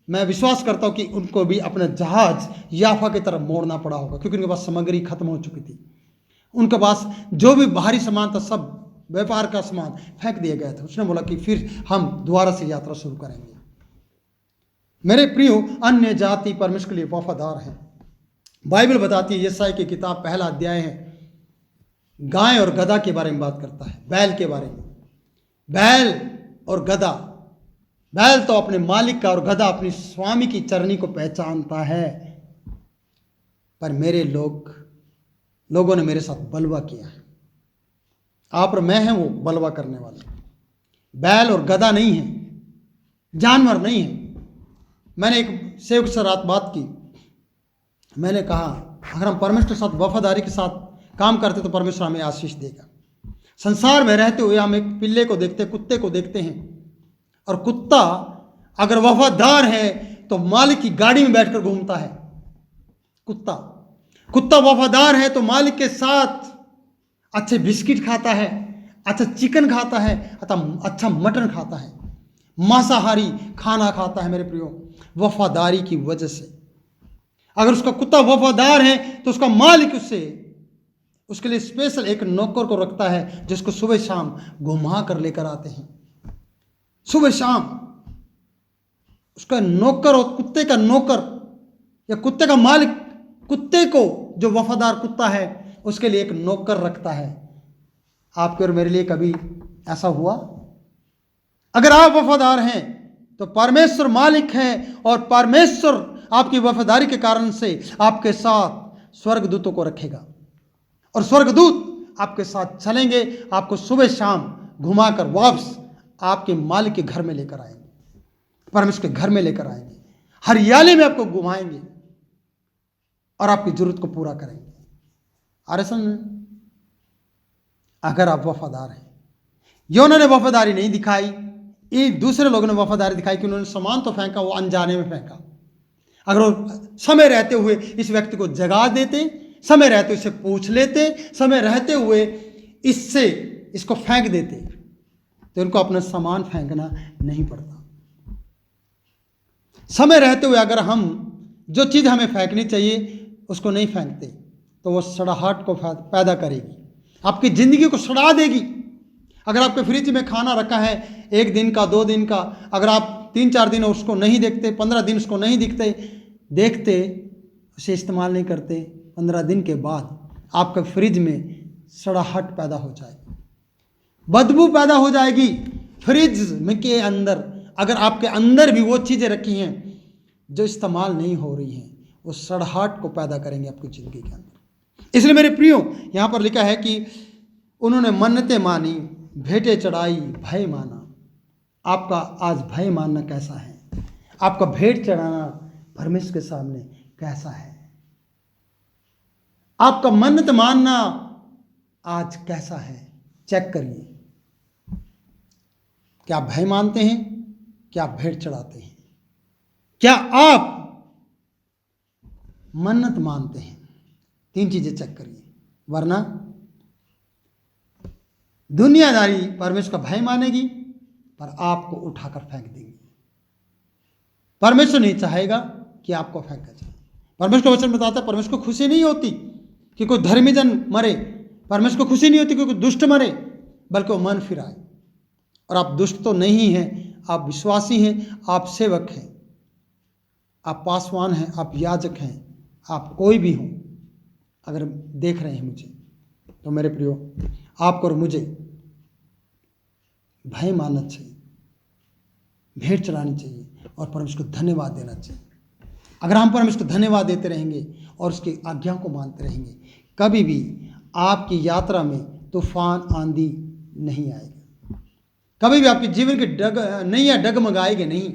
मैं विश्वास करता हूं कि उनको भी अपना जहाज याफा की तरफ मोड़ना पड़ा होगा, क्योंकि उनके पास सामग्री खत्म हो चुकी थी। उनके पास जो भी बाहरी सामान था, सब व्यापार का सामान फेंक दिया गया था। उसने बोला कि फिर हम दोबारा से यात्रा शुरू करेंगे। मेरे प्रियो, अन्य जाति परमेश्वर के लिए वफादार हैं। बाइबल बताती है, यशायाह की किताब 1 अध्याय है, गाय और गधा के बारे में बात करता है, बैल के बारे में। बैल और गधा, बैल तो अपने मालिक का और गधा अपनी स्वामी की चरनी को पहचानता है। पर मेरे लोगों ने मेरे साथ बलवा किया है। आप और मैं हैं वो बलवा करने वाले। बैल और गधा नहीं है, जानवर नहीं है। मैंने एक सेवक से रात बात की। मैंने कहा, अगर हम परमेश्वर के साथ वफादारी के साथ काम करते तो परमेश्वर हमें आशीष देगा। संसार में रहते हुए हम एक पिल्ले को देखते, कुत्ते को देखते हैं, और कुत्ता अगर वफादार है तो मालिक की गाड़ी में बैठकर घूमता है। कुत्ता वफादार है तो मालिक के साथ अच्छे बिस्किट खाता है, अच्छा चिकन खाता है, अच्छा मटन खाता है, मांसाहारी खाना खाता है। मेरे प्रियो, वफादारी की वजह से। अगर उसका कुत्ता वफादार है तो उसका मालिक उसके लिए स्पेशल एक नौकर को रखता है, जिसको सुबह शाम घुमा कर लेकर आते हैं। सुबह शाम उसका नौकर, और कुत्ते का नौकर या कुत्ते का मालिक कुत्ते को, जो वफादार कुत्ता है, उसके लिए एक नौकर रखता है। आपके और मेरे लिए कभी ऐसा हुआ? अगर आप वफादार हैं तो परमेश्वर मालिक है, और परमेश्वर आपकी वफादारी के कारण से आपके साथ स्वर्गदूतों को रखेगा, और स्वर्गदूत आपके साथ चलेंगे, आपको सुबह शाम घुमाकर वापस आपके मालिक के घर में लेकर आएंगे, परमेश्वर के घर में लेकर आएंगे, हरियाली में आपको घुमाएंगे और आपकी जरूरत को पूरा करेंगे। अरे समझ, अगर आप वफादार हैं। योना ने वफादारी नहीं दिखाई, एक दूसरे लोगों ने वफादारी दिखाई कि उन्होंने सामान तो फेंका, वो अनजाने में फेंका। अगर वो समय रहते हुए इस व्यक्ति को जगा देते, समय रहते हुए इससे पूछ लेते, समय रहते हुए इसको फेंक देते, तो उनको अपना सामान फेंकना नहीं पड़ता। समय रहते हुए अगर हम जो चीज़ हमें फेंकनी चाहिए उसको नहीं फेंकते, तो वो सड़ाहट को पैदा करेगी, आपकी ज़िंदगी को सड़ा देगी। अगर आपके फ्रिज में खाना रखा है 1 दिन का, 2 दिन का, अगर आप 3-4 दिन उसको नहीं देखते, 15 दिन उसको नहीं देखते, उसे इस्तेमाल नहीं करते, 15 दिन के बाद आपके फ्रिज में सड़ाहट पैदा हो जाएगी, बदबू पैदा हो जाएगी। फ्रिज में के अंदर अगर आपके अंदर भी वो चीज़ें रखी हैं जो इस्तेमाल नहीं हो रही हैं, वो सड़ाहट को पैदा करेंगे आपकी ज़िंदगी के अंदर। इसलिए मेरे प्रियो, यहाँ पर लिखा है कि उन्होंने मन्नतें मानी, भेंटें चढ़ाई, भय माना। आपका आज भय मानना कैसा है? आपका भेंट चढ़ाना परमेश्वर के सामने कैसा है? आपका मन्नत मानना आज कैसा है? चेक करिए। क्या भय मानते हैं? क्या भेंट चढ़ाते हैं? क्या आप मन्नत मानते हैं? 3 चीज़ें चेक करिए, वरना दुनियादारी परमेश्वर का भय मानेगी पर आपको उठाकर फेंक देंगी। परमेश्वर नहीं चाहेगा कि आपको फेंका जाए। परमेश्वर का वचन बताता है परमेश्वर को खुशी नहीं होती कि कोई धर्मी जन मरे, परमेश्वर को खुशी नहीं होती कि कोई दुष्ट मरे, बल्कि वो मन फिराए। और आप दुष्ट तो नहीं हैं, आप विश्वासी हैं, आप सेवक हैं, आप पासवान हैं, आप याजक हैं, आप कोई भी हों। अगर देख रहे हैं मुझे तो मेरे प्रियो, आपको और मुझे भय मानना चाहिए, भेंट चढ़ानी चाहिए और परमेश्वर को धन्यवाद देना चाहिए। अगर हम परमेश्वर को धन्यवाद देते रहेंगे और उसकी आज्ञा को मानते रहेंगे, कभी भी आपकी यात्रा में तूफान आंधी नहीं आएगी, कभी भी आपके जीवन की नैया डगमगाएगी नहीं।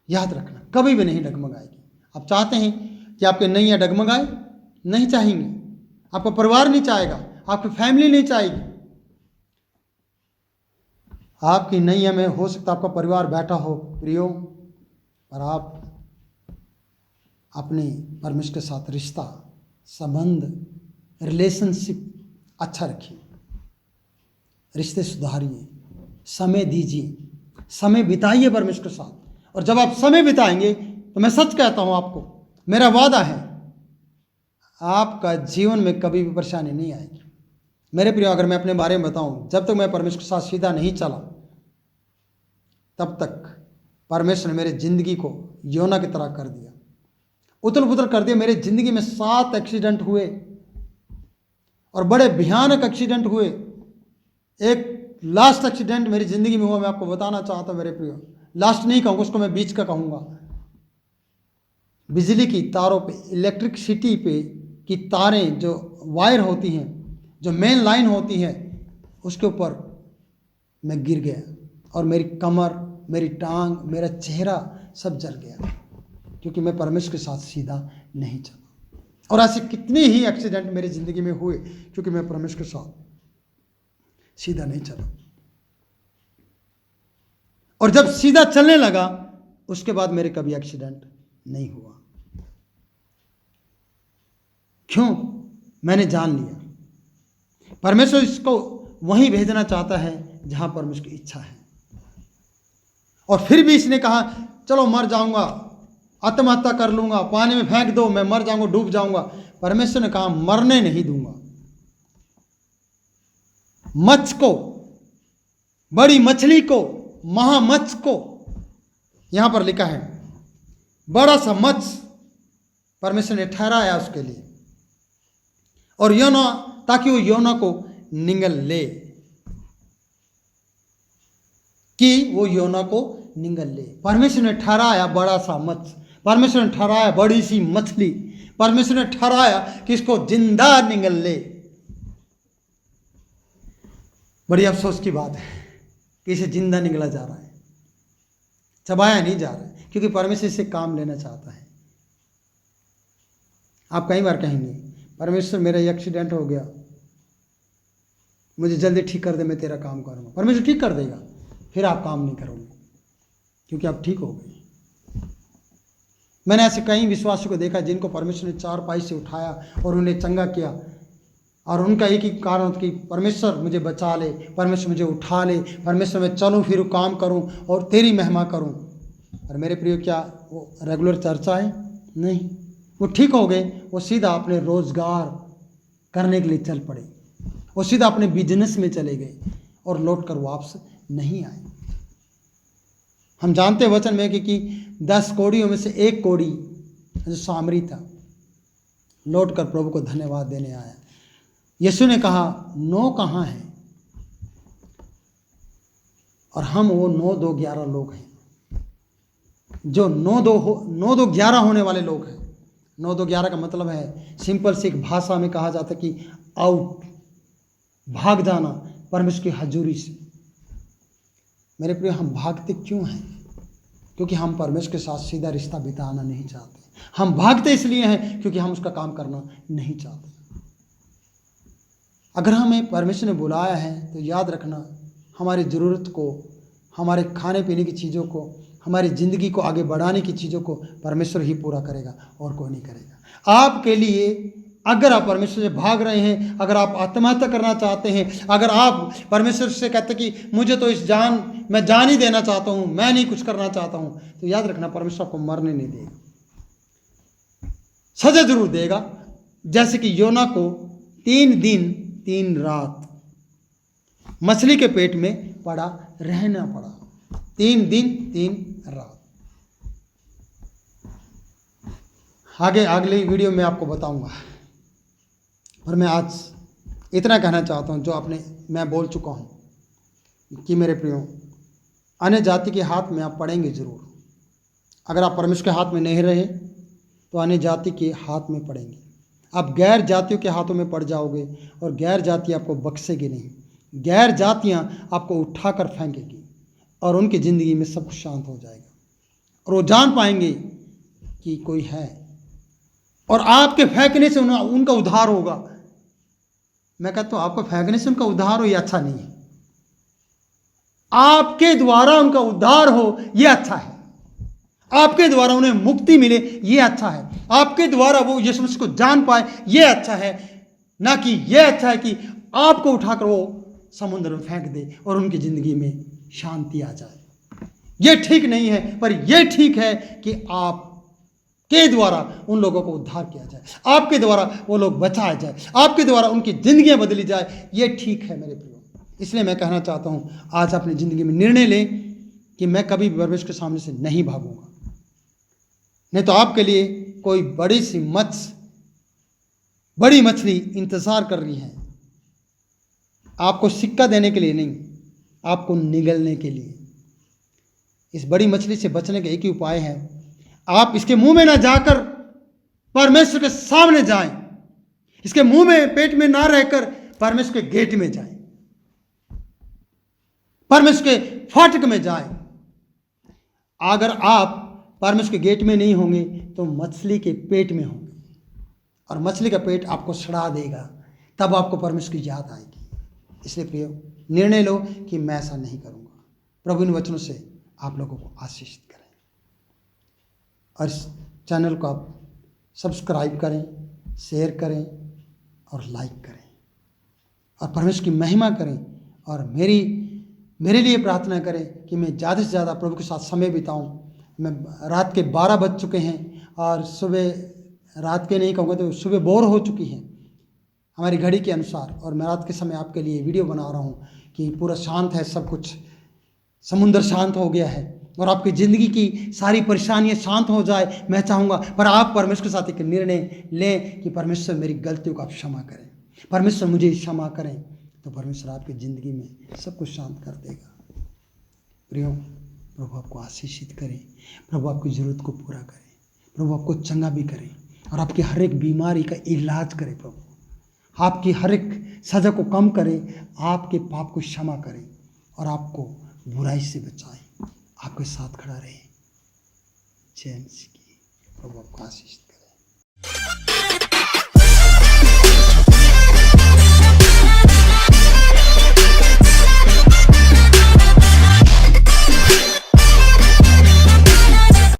याद रखना, कभी भी नहीं डगमगाएगी। आप चाहते हैं कि आपके नैया डगमगाए? नहीं चाहेंगे। आपका परिवार नहीं चाहेगा, आपकी फैमिली नहीं चाहेगी। आपकी नैया में हो सकता आपका परिवार बैठा हो प्रियो, पर आप अपने परमेश्वर के साथ रिश्ता, संबंध, रिलेशनशिप अच्छा रखिए, रिश्ते सुधारिए, समय दीजिए, समय बिताइए परमेश्वर के साथ। और जब आप समय बिताएंगे तो मैं सच कहता हूँ आपको, मेरा वादा है आपका जीवन में कभी भी परेशानी नहीं आएगी। मेरे प्रियो, अगर मैं अपने बारे में बताऊं, जब तक मैं परमेश्वर के साथ सीधा नहीं चला तब तक परमेश्वर ने मेरे ज़िंदगी को योना की तरह कर दिया, उथल पुथल कर दिया। मेरे ज़िंदगी में 7 एक्सीडेंट हुए और बड़े भयानक एक्सीडेंट हुए। एक लास्ट एक्सीडेंट मेरी ज़िंदगी में हुआ, मैं आपको बताना चाहता हूँ मेरे प्रियो। लास्ट नहीं कहूँगा, उसको मैं बीच का कहूँगा। बिजली की तारों पे, इलेक्ट्रिसिटी पे की तारें जो वायर होती हैं, जो मेन लाइन होती है, उसके ऊपर मैं गिर गया और मेरी कमर, मेरी टांग, मेरा चेहरा सब जल गया, क्योंकि मैं परमेश्वर के साथ सीधा नहीं चला। और ऐसे कितने ही एक्सीडेंट मेरी ज़िंदगी में हुए क्योंकि मैं परमेश्वर के साथ सीधा नहीं चला। और जब सीधा चलने लगा उसके बाद मेरे कभी एक्सीडेंट नहीं हुआ। क्यों? मैंने जान लिया परमेश्वर इसको वहीं भेजना चाहता है जहां परमेश्वर की इच्छा है। और फिर भी इसने कहा चलो मर जाऊंगा, आत्महत्या कर लूंगा, पानी में फेंक दो, मैं मर जाऊंगा, डूब जाऊंगा। परमेश्वर ने कहा मरने नहीं दूंगा। मच्छ को, बड़ी मछली को, महामच्छ को, यहां पर लिखा है बड़ा सा मत्स्य परमेश्वर ने ठहराया उसके लिए, और योना, ताकि वो योना को निगल ले, कि वो योना को निगल ले। परमेश्वर ने ठहराया बड़ा सा मत्स्य, परमेश्वर ने ठहराया बड़ी सी मछली, परमेश्वर ने ठहराया कि इसको जिंदा निगल ले। बड़ी अफसोस की बात है कि इसे जिंदा निगला जा रहा है, चबाया नहीं जा रहा है, क्योंकि परमेश्वर इससे काम लेना चाहता है। आप कई बार कहेंगे परमेश्वर मेरा एक्सीडेंट हो गया, मुझे जल्दी ठीक कर दे, मैं तेरा काम करूँगा। परमेश्वर ठीक कर देगा, फिर आप काम नहीं करोगे क्योंकि आप ठीक हो गए। मैंने ऐसे कई विश्वासियों को देखा जिनको परमेश्वर ने 4 पाई से उठाया और उन्हें चंगा किया, और उनका एक ही कारण कि परमेश्वर मुझे बचा ले, परमेश्वर मुझे उठा ले, परमेश्वर मैं चलूँ फिरूँ, काम करूँ और तेरी महिमा करूँ। और मेरे प्रियो, क्या वो रेगुलर चर्चा है? नहीं। वो ठीक हो गए, वो सीधा अपने रोजगार करने के लिए चल पड़े, वो सीधा अपने बिजनेस में चले गए और लौट कर वापस नहीं आए। हम जानते हैं वचन में कि 10 कोड़ियों में से 1 कोड़ी जो सामरी था, लौट कर प्रभु को धन्यवाद देने आया। यीशु ने कहा 9 कहाँ हैं? और हम वो 9, 2, 11 लोग हैं, जो 9, 2, 11 होने वाले लोग हैं। 9, 2, 11 का मतलब है, सिंपल सी एक भाषा में कहा जाता है कि आउट, भाग जाना परमेश्वर की हजूरी से। मेरे प्रिय, हम भागते क्यों हैं? क्योंकि हम परमेश्वर के साथ सीधा रिश्ता बिताना नहीं चाहते। हम भागते इसलिए हैं क्योंकि हम उसका काम करना नहीं चाहते। अगर हमें परमेश्वर ने बुलाया है तो याद रखना, हमारी ज़रूरत को, हमारे खाने पीने की चीज़ों को, हमारी ज़िंदगी को आगे बढ़ाने की चीज़ों को परमेश्वर ही पूरा करेगा और कोई नहीं करेगा। आपके लिए अगर आप परमेश्वर से भाग रहे हैं, अगर आप आत्महत्या करना चाहते हैं, अगर आप परमेश्वर से कहते कि मुझे तो मैं जान ही देना चाहता हूँ, मैं नहीं कुछ करना चाहता हूँ, तो याद रखना परमेश्वर आपको मरने नहीं देगा, सजा जरूर देगा। जैसे कि योना को 3 दिन 3 रात मछली के पेट में पड़ा रहना पड़ा, 3 दिन 3 रात। आगे अगली वीडियो में आपको बताऊंगा, और मैं आज इतना कहना चाहता हूँ जो मैं बोल चुका हूँ कि मेरे प्रियो, अन्य जाति के हाथ में आप पड़ेंगे ज़रूर। अगर आप परमेश्वर के हाथ में नहीं रहे तो अन्य जाति के हाथ में पड़ेंगे। आप गैर जातियों के हाथों में पड़ जाओगे और गैर जाति आपको बख्शेगी नहीं। गैर जातियाँ आपको उठाकर फेंकेगी और उनकी ज़िंदगी में सब कुछ शांत हो जाएगा और वो जान पाएंगे कि कोई है, और आपके फेंकने से उनका उद्धार होगा। मैं कहता हूँ आपको फेंकने से उनका उद्धार हो ये अच्छा नहीं है, आपके द्वारा उनका उद्धार हो ये अच्छा है, आपके द्वारा उन्हें मुक्ति मिले ये अच्छा है, आपके द्वारा वो यीशु मसीह को जान पाए ये अच्छा है, ना कि ये अच्छा है कि आपको उठाकर वो समुद्र में फेंक दे और उनकी ज़िंदगी में शांति आ जाए। ये ठीक नहीं है, पर यह ठीक है कि आप के द्वारा उन लोगों को उद्धार किया जाए, आपके द्वारा वो लोग बचाए जाए, आपके द्वारा उनकी ज़िंदगियां बदली जाए, ये ठीक है मेरे प्रियो। इसलिए मैं कहना चाहता हूँ आज अपनी ज़िंदगी में निर्णय लें कि मैं कभी भी परमेश्वर के सामने से नहीं भागूंगा। नहीं तो आपके लिए कोई बड़ी मछली इंतज़ार कर रही है, आपको सिक्का देने के लिए नहीं, आपको निगलने के लिए। इस बड़ी मछली से बचने का एक ही उपाय है, आप इसके मुंह में ना जाकर परमेश्वर के सामने जाएं, इसके मुंह में पेट में ना रहकर परमेश्वर के गेट में जाएं, परमेश्वर के फाटक में जाएं। अगर आप परमेश्वर के गेट में नहीं होंगे तो मछली के पेट में होंगे और मछली का पेट आपको सड़ा देगा, तब आपको परमेश्वर की याद आएगी। इसलिए प्रियो, निर्णय लो कि मैं ऐसा नहीं करूंगा। प्रभु इन वचनों से आप लोगों को आशीषित करें और इस चैनल को आप सब्सक्राइब करें, शेयर करें और लाइक करें और परमेश्वर की महिमा करें और मेरे लिए प्रार्थना करें कि मैं ज़्यादा से ज़्यादा प्रभु के साथ समय बिताऊं। मैं रात के 12 बज चुके हैं और सुबह, रात के नहीं कहूँगा तो सुबह बोर हो चुकी है हमारी घड़ी के अनुसार, और मैं रात के समय आपके लिए वीडियो बना रहा हूँ कि पूरा शांत है, सब कुछ समुंदर शांत हो गया है और आपकी ज़िंदगी की सारी परेशानियां शांत हो जाए मैं चाहूँगा। पर आप परमेश्वर के साथ एक निर्णय लें कि परमेश्वर मेरी गलतियों को आप क्षमा करें, परमेश्वर मुझे क्षमा करें, तो परमेश्वर आपकी ज़िंदगी में सब कुछ शांत कर देगा। प्रियो, प्रभु आपको आशीषित करें, प्रभु आपकी ज़रूरत को पूरा करें, प्रभु आपको चंगा भी करें और आपकी हर एक बीमारी का इलाज करें, प्रभु आपकी हर एक सज़ा को कम करें, आपके पाप को क्षमा करें और आपको बुराई से बचाएं, आपके साथ खड़ा रहे। जय मसीह की। प्रभु आपको आशीष